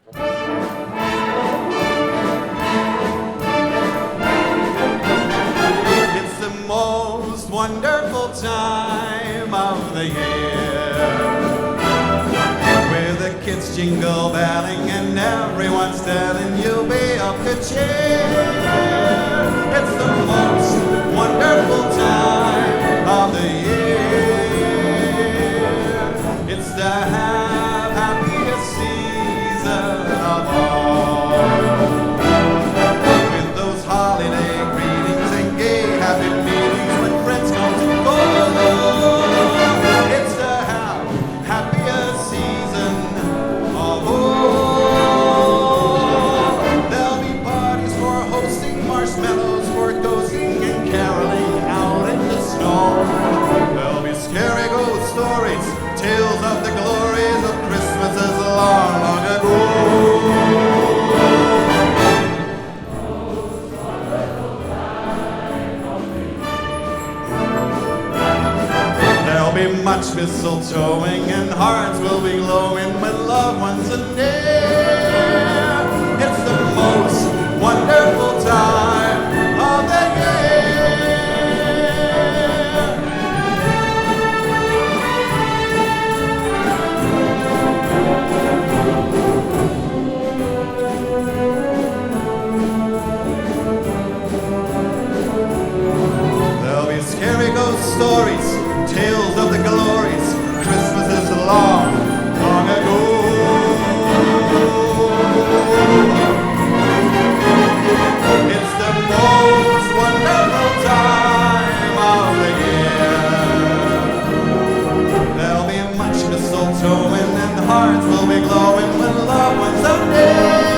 It's the most wonderful time of the year, where the kids jingle belling and everyone's telling you be of good cheer. It's the most wonderful time of the year. It's the happiest season of all, with those holiday greetings and gay happy meetings when friends come to go. It's the happiest season of all. There'll be parties for hosting, marshmallows for toasting and caroling out in the snow. There'll be scary ghost stories, tales of the glories of Christmases long, long ago. There'll be much mistletoeing and hearts will be glowing when loved ones are near. It's the most wonderful time of the year. There'll be scary ghost stories, tales of the glories, Christmas is long, long ago. It's the most wonderful time of the year. There'll be much mistletoeing and hearts will be glowing when loved ones are near.